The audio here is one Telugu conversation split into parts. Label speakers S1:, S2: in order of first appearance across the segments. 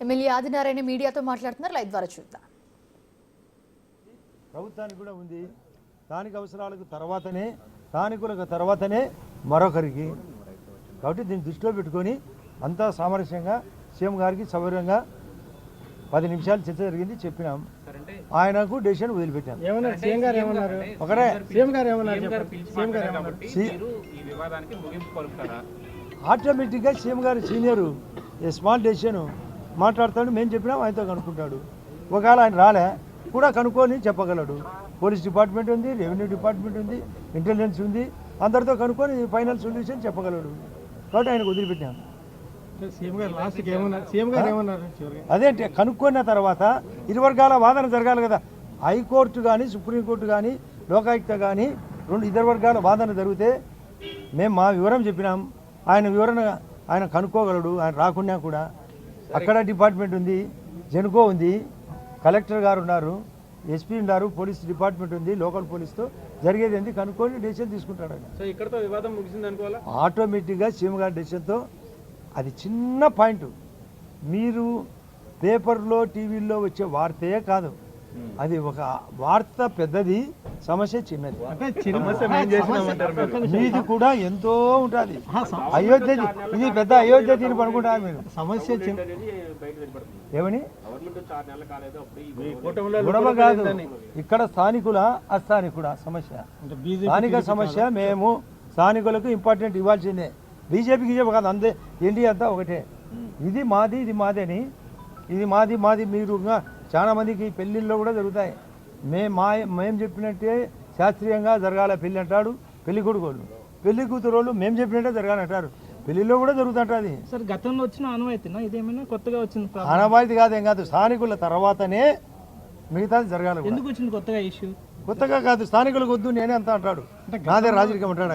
S1: ఎమ్మెల్యే ఆదినారాయణ మీడియాతో మాట్లాడుతున్నారు. లైవ్ ద్వారా చూద్దాం.
S2: ప్రభుత్వానికి కూడా ఉంది, స్థానిక అవసరాలకు తర్వాతనే మరొకరికి. కాబట్టి దీన్ని దృష్టిలో పెట్టుకొని అంతా సామరస్యంగా సీఎం గారికి సౌకర్యంగా 10 నిమిషాలు చర్చ జరిగింది, చెప్పినాం. ఆయనకు డెసిషన్ వదిలిపెట్టాం. ఆటోమేటిక్గా సీఎం గారు సీనియరు స్మాల్ డెసిషన్ మాట్లాడతాడు, మేము చెప్పినాం, ఆయనతో కనుక్కుంటాడు. ఒకవేళ ఆయన రాలే కూడా కనుక్కొని చెప్పగలడు. పోలీస్ డిపార్ట్మెంట్ ఉంది, రెవెన్యూ డిపార్ట్మెంట్ ఉంది, ఇంటెలిజెన్స్ ఉంది, అందరితో కనుక్కొని ఫైనల్ సొల్యూషన్ చెప్పగలడు. కాబట్టి ఆయనకు వదిలిపెట్టాను. అదేంటి కనుక్కున్న తర్వాత ఇరు వర్గాల వాదన జరగాలి కదా. హైకోర్టు కానీ సుప్రీంకోర్టు కానీ లోకాయుక్త కానీ ఇద్దరు వర్గాల వాదన జరిగితే మేము మా వివరం చెప్పినాం, ఆయన వివరణ ఆయన కనుక్కోగలడు. ఆయన రాకున్నా కూడా అక్కడ డిపార్ట్మెంట్ ఉంది, జెన్కో ఉంది, కలెక్టర్ గారు ఉన్నారు, ఎస్పీ ఉన్నారు, పోలీస్ డిపార్ట్మెంట్ ఉంది, లోకల్ పోలీస్తో జరిగేది ఏంటి కనుక్కొని డెసిషన్ తీసుకుంటాడు. ఆటోమేటిక్గా సీఎం గారి డెసిషన్తో అది చిన్న పాయింట్. మీరు పేపర్లో టీవీల్లో వచ్చే వార్తే కాదు, అది ఒక వార్త పెద్దది, సమస్య చిన్నది. మీది కూడా ఎంతో ఉంటుంది. అయోధ్య ఇది పెద్ద అయోధ్య తీర్పు అనుకుంటారు మీరు. సమస్య ఏమని గొడవ కాదు, ఇక్కడ స్థానికుల అస్థానికుల సమస్య, స్థానిక సమస్య. మేము స్థానికులకు ఇంపార్టెంట్ ఇవ్వాల్సిందే. బీజేపీకి కాదు, అంతే ఎన్డీఏ అంతా ఒకటే. ఇది మాది, ఇది మాదని, ఇది మాది మాది. మీరు చాలా మందికి పెళ్ళిళ్ళు కూడా జరుగుతాయి. మేము చెప్పినట్టే శాస్త్రీయంగా జరగాల పెళ్ళి అంటాడు పెళ్లి కొడుకోళ్ళు, పెళ్లి కూతురు వాళ్ళు మేము చెప్పినట్టే జరగాలంటారు. పెళ్లిలో కూడా జరుగుతుంటుంది.
S3: సార్ గతంలో వచ్చిన ఆనవాయితీనా ఇదేమైనా కొత్తగా వచ్చింది?
S2: ఆనవాయితీ కాదేం కాదు, స్థానికుల తర్వాతనే మిగతాది జరగాలి.
S3: ఎందుకు వచ్చింది కొత్తగా ఇష్యూ?
S2: కొత్తగా కాదు, స్థానికులకు వద్దు నేనే అంతా అంటాడు, నాదే రాజకీయం అంటాడు.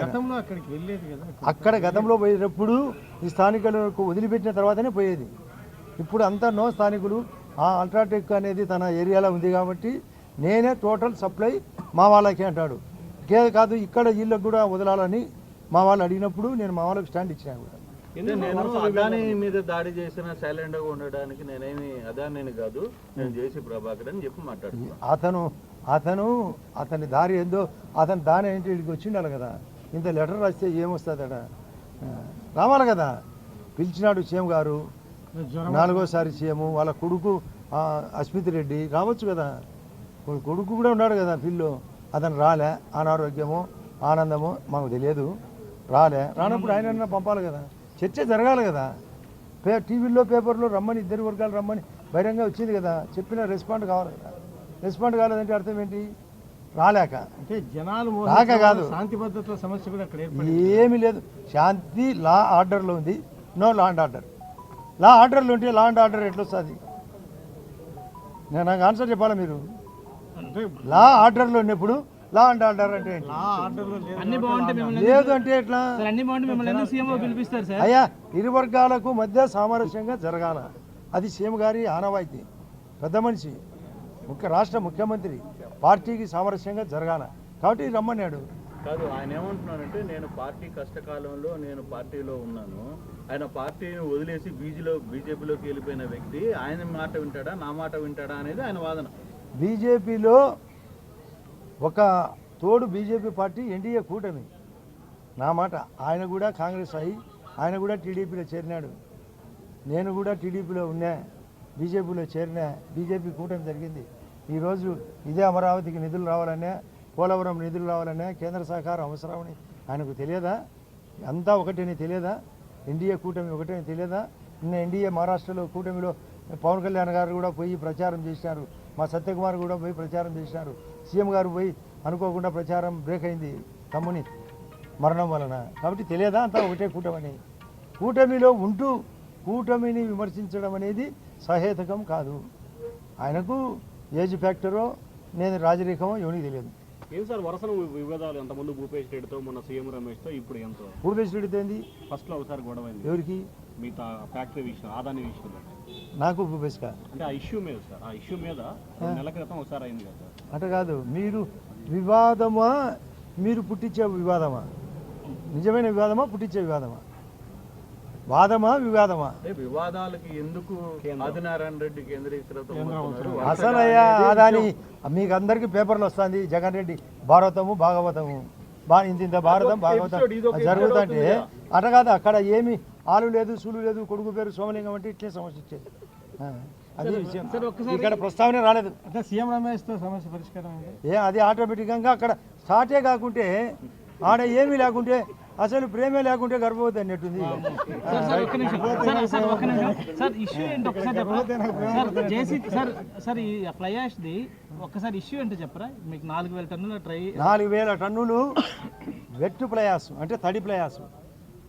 S2: అక్కడ గతంలో పోయేటప్పుడు ఈ స్థానికులకు వదిలిపెట్టిన తర్వాతనే పోయేది. ఇప్పుడు అంతా నో స్థానికులు. అల్ట్రాటెక్ అనేది తన ఏరియాలో ఉంది కాబట్టి నేనే టోటల్ సప్లై మా వాళ్ళకి అంటాడు. కాదు ఇక్కడ వీళ్ళకి కూడా వదలాలని మా వాళ్ళు అడిగినప్పుడు నేను మా వాళ్ళకి స్టాండ్ ఇచ్చినా కూడా.
S4: నేను అదాని మీద దాడి చేసిన సైలెంట్గా ఉండడానికి నేనేమి అదాని కాదు, నేను జేసీ ప్రభాకర్ అని చెప్పి మాట్లాడుతున్నాను.
S2: అతని దారి ఏందో, అతని దాని ఏంటి ఇక్కడికి వచ్చిండాలి కదా. ఇంత లెటర్ రాస్తే ఏమొస్తుంది అక్కడ రావాలి కదా. పిలిచినాడు సీఎం గారు, 4వ సీఎం, వాళ్ళ కొడుకు అస్మిత్ రెడ్డి రావచ్చు కదా. కొడుకు కూడా ఉన్నాడు కదా పిల్లు, అతను రాలే. అనారోగ్యమో ఆనందమో మాకు తెలియదు, రానప్పుడు ఆయన పంపాలి కదా, చర్చ జరగాలి కదా. టీవీలో పేపర్లో రమ్మని, ఇద్దరు వర్గాలు రమ్మని బహిరంగ వచ్చింది కదా, చెప్పిన రెస్పాండ్ కావాలి కదా. రెస్పాండ్ కాలేదంటే అర్థం ఏంటి? రాలేక
S3: అంటే జనాలు
S2: రాక కాదు,
S3: శాంతి భద్రతల సమస్య కూడా అక్కడ
S2: ఏమీ లేదు. శాంతి లా ఆర్డర్లో ఉంది, నో లా అండ్ ఆర్డర్. లా ఆర్డర్లో ఉంటే లా అండ్ ఆర్డర్ ఎట్లా వస్తుంది? నేను నాకు ఆన్సర్ చెప్పాలా మీరు? లా ఆర్డర్లో ఉన్నప్పుడు లా అండ్ ఆర్డర్ అంటే లేదు అంటే ఎట్లా? అయ్యా ఇరు వర్గాలకు మధ్య సామరస్యంగా జరగాల, అది సీఎం గారి ఆనవాయితీ. పెద్ద మనిషి, రాష్ట్ర ముఖ్యమంత్రి, పార్టీకి సామరస్యంగా జరగాల కాబట్టి రమ్మన్నాడు.
S4: కాదు, ఆయన ఏమంటున్నానంటే నేను పార్టీ కష్టకాలంలో నేను పార్టీలో ఉన్నాను, ఆయన పార్టీని వదిలేసి బీజేపీలోకి వెళ్ళిపోయిన వ్యక్తి ఆయన మాట వింటాడా నా మాట వింటాడా అనేది ఆయన వాదన.
S2: బీజేపీలో ఒక తోడు బీజేపీ పార్టీ ఎన్డీఏ కూటమి. నా మాట, ఆయన కూడా కాంగ్రెస్ అయ్యి ఆయన కూడా టీడీపీలో చేరినాడు, నేను కూడా టీడీపీలో ఉన్నా, బీజేపీలో చేరినా. బీజేపీ కూటమి జరిగింది. ఈరోజు ఇదే అమరావతికి నిధులు రావాలన్నా, పోలవరం నిధులు రావాలన్నా కేంద్ర సహకారం అవసరమని ఆయనకు తెలియదా? అంతా ఒకటేని తెలియదా? ఎన్డీఏ కూటమి ఒకటేని తెలియదా? నిన్న ఎన్డీఏ మహారాష్ట్రలో కూటమిలో పవన్ కళ్యాణ్ గారు కూడా పోయి ప్రచారం చేసినారు, మా సత్యకుమార్ కూడా పోయి ప్రచారం చేసినారు, సీఎం గారు పోయి అనుకోకుండా ప్రచారం బ్రేక్ అయింది తమ్ముని మరణం వలన. కాబట్టి తెలియదా అంతా ఒకటే కూటమని? కూటమిలో ఉంటూ కూటమిని విమర్శించడం అనేది సహేతుకం కాదు. ఆయనకు ఏజ్ ఫ్యాక్టరో నేను రాజరేఖమో ఎవరికి తెలియదు.
S5: ఏం సార్ వరుసను వివాదాలు అంతకుముందు భూపేష్ రెడ్డితో, మొన్న సీఎం రమేష్తో, ఇప్పుడు ఎంత?
S2: భూపేష్ రెడ్డితో ఏంది?
S5: ఫస్ట్లో ఒకసారి గొడవ అయింది.
S2: ఎవరికి?
S5: మిగతా ఫ్యాక్టరీ విషయం, ఆదాని విషయంలో.
S2: నాకు భూపేష్గా
S5: అంటే ఆ ఇష్యూ మీద సార్, ఆ ఇష్యూ మీద 2 నెలల క్రితం ఒకసారి అయింది కదా సార్.
S2: అంటే కాదు, మీరు వివాదమా, మీరు పుట్టించే వివాదమా? నిజమైన వివాదమా, పుట్టించే వివాదమా? వాదమా వివాదమా?
S4: అంటే వివాదాలకి ఎందుకు ఆదినారాయణ రెడ్డి కేంద్రీకృతం అవుతున్నారు?
S2: అసలయ్యా అదాని మీకు అందరికీ పేపర్లు వస్తుంది జగన్ రెడ్డి భారతము భాగవతము ఇంత భారతం భాగవతం జరుగుతుంటే అట కాదు. అక్కడ ఏమి ఆలు లేదు సూలు లేదు, కొడుకు పేరు సోమలింగం అంటే ఇట్లే సమస్య వచ్చేది. అది విషయం. ఇక్కడ ప్రస్తావన రాలేదు.
S3: అంటే సీఎం రమేష్తో సమస్య పరిష్కారం అయింది.
S2: అది ఆటోమేటిక్గా అక్కడ స్టార్టే కాకుంటే ఆడ ఏమీ లేకుంటే అసలు ప్రేమే లేకుంటే గర్భవతి అన్నట్టుంది.
S3: సార్ ఇష్యూ ఏంటి ఒకసారి చెప్పరా? జేసీ సార్ ఈ ఫ్లై యాష్ది ఒక్కసారి ఇష్యూ ఏంటో చెప్పరా? మీకు 4,000 టన్నుల
S2: 4,000 టన్నులు వెట్ ప్లయాసు అంటే తడి ప్లయాసు,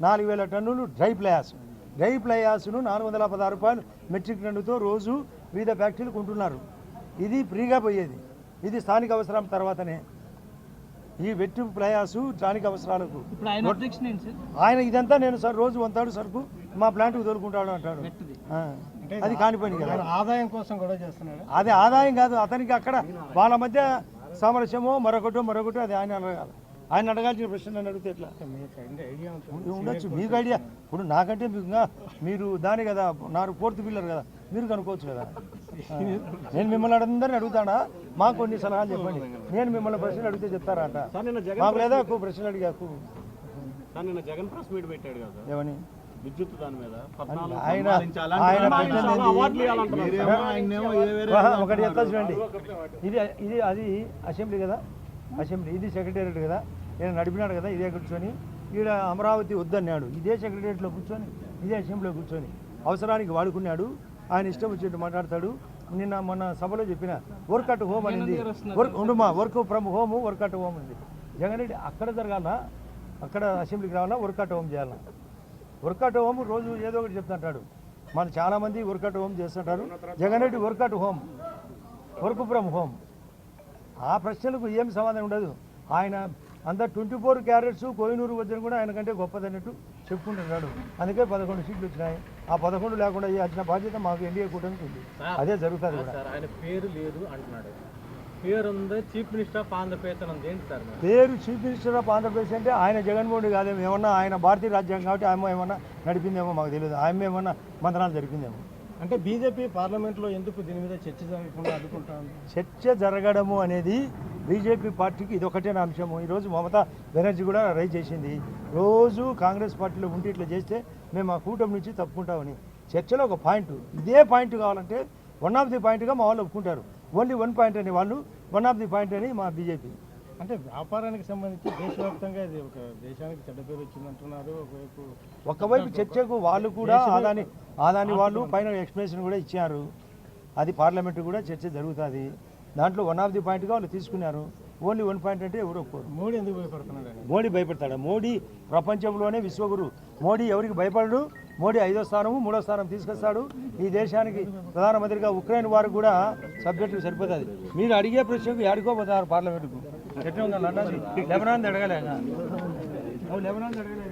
S2: 4,000 టన్నులు డ్రై ప్లయాసు. డ్రై ప్లయాసును 416 రూపాయలు మెట్రిక్ టన్నుతో రోజు వివిధ ఫ్యాక్టరీలు కొంటున్నారు. ఇది ఫ్రీగా పోయేది. ఇది స్థానిక అవసరం తర్వాతనే. ఈ వెట్టు ప్రయాసు స్థానిక అవసరాలకు ఆయన ఇదంతా నేను సార్ రోజు వంతాడు సరుకు మా ప్లాంట్కి తోలుకుంటాడు అంటాడు. అది కానిపోయింది కదా.
S3: ఆదాయం కోసం కూడా చేస్తున్నాడు.
S2: అది ఆదాయం కాదు, అతనికి అక్కడ వాళ్ళ మధ్య సామరస్యమో మరొకటో అది ఆయన అడగాలి. ఆయన అడగాల్సిన ప్రశ్న నన్ను అడిగితే ఎట్లా ఉండొచ్చు మీకు ఐడియా. ఇప్పుడు నాకంటే మీరు దాని కదా, నా 4th పిల్లర్ కదా, మీరు కనుక్కోవచ్చు కదా. నేను మిమ్మల్ని అందరిని అడుగుతాడా మాకు కొన్ని సలహాలు చెప్పండి. నేను మిమ్మల్ని ప్రశ్నలు అడిగితే చెప్తారా అంట? మాకు లేదా ప్రశ్నలు అడిగాకు.
S5: జగన్ ప్రెస్ మీట్ పెట్టాడు కదా
S2: ఏమని
S5: విద్యుత్ దాని మీద
S2: ఒకటి చెప్తా చూడండి. ఇది అది అసెంబ్లీ కదా, అసెంబ్లీ ఇది సెక్రటేరియట్ కదా. నేను నడిపినాడు కదా ఇదే కూర్చొని. ఈడ అమరావతి వద్దన్నాడు, ఇదే సెక్రటేరియట్లో కూర్చొని ఇదే అసెంబ్లీలో కూర్చొని అవసరానికి వాడుకున్నాడు. ఆయన ఇష్టం వచ్చినట్టు మాట్లాడతాడు. నిన్న మొన్న సభలో చెప్పిన వర్క్ అట్ హోమ్ అనేది work from home work at home ఉంది. జగన్ రెడ్డి అక్కడ జరగాల, అక్కడ అసెంబ్లీకి రావాలా, వర్క్ అట్ హోమ్ చేయాలా? వర్క్ అట్ హోమ్ రోజు ఏదో ఒకటి చెప్తుంటాడు. మన చాలామంది వర్క్ అట్ హోమ్ చేస్తుంటారు. Jagan Reddy work at home, work from home. ఆ ప్రశ్నలకు ఏం సమాధానం ఉండదు. ఆయన అంతా 24 క్యారెట్స్ కోహినూరు వజ్రం కూడా ఆయన కంటే గొప్పదన్నట్టు చెప్పుకుంటున్నాడు. అందుకే 11 సీట్లు వచ్చినాయి. ఆ 11 లేకుండా వచ్చిన బాధ్యత మాకు ఎన్డీఏ కూటమికి ఉంది. అదే జరుగుతుంది కూడా.
S3: ఆయన పేరు లేదు అంటున్నాడు. పేరు ఉంది చీఫ్ మినిస్టర్ ఆఫ్ ఆంధ్రప్రదేశ్ అని ఏంటి సార్?
S2: పేరు చీఫ్ మినిస్టర్ ఆఫ్ ఆంధ్రప్రదేశ్ అంటే ఆయన జగన్మోహన్ రెడ్డి కాదేమో. ఏమన్నా ఆయన భారతీయ రాజ్యాంగం కాబట్టి ఆయన ఏమన్నా నడిపిందేమో మాకు తెలియదు. ఆయన ఏమన్నా మంత్రాలు జరిపిందేమో.
S3: అంటే బీజేపీ పార్లమెంట్లో ఎందుకు దీని మీద చర్చ జరగకుండా అడ్డుకుంటాను?
S2: చర్చ జరగడము అనేది బీజేపీ పార్టీకి ఇదొకటే అంశము. ఈరోజు మమతా బెనర్జీ కూడా రైజ్ చేసింది. రోజు కాంగ్రెస్ పార్టీలో ఉంటే ఇట్లా చేస్తే మేము ఆ కూటమి నుంచి తప్పుకుంటామని. చర్చలో ఒక పాయింట్, ఇదే పాయింట్ కావాలంటే 1 ఆఫ్ ది పాయింట్గా మా వాళ్ళు ఒప్పుకుంటారు. ఓన్లీ 1 పాయింట్ అని వాళ్ళు, 1 ఆఫ్ ది పాయింట్ అని మా బీజేపీ.
S3: అంటే వ్యాపారానికి సంబంధించి దేశవ్యాప్తంగా ఇది ఒక దేశానికి చెడ్డ పేరు వచ్చిందంటున్నారు.
S2: ఒకవైపు చర్చకు వాళ్ళు కూడా ఆదాని వాళ్ళు పైన ఎక్స్ప్లెనేషన్ కూడా ఇచ్చారు. అది పార్లమెంటు కూడా చర్చ జరుగుతుంది. దాంట్లో 1 ఆఫ్ ది పాయింట్గా వాళ్ళు తీసుకున్నారు. ఓన్లీ 1 పాయింట్ అంటే ఎవరు ఒప్పుకోరు.
S3: మోడీ ఎందుకు భయపడుతున్నాడు?
S2: మోడీ భయపడతాడు? మోడీ ప్రపంచంలోనే విశ్వగురు. మోడీ ఎవరికి భయపడడు. మోడీ 5వ స్థానము 3వ స్థానం తీసుకొస్తాడు. ఈ దేశానికి ప్రధానమంత్రిగా ఉక్రెయిన్ వారు కూడా సబ్జెక్టు సరిపోతుంది. మీరు అడిగే ప్రశ్నకు ఆడుకోపోతారు పార్లమెంటుకు. ఎట్లా ఉందా లండన్ లెబనాన్ అడగలేక లెబనాన్ అడగలేదు.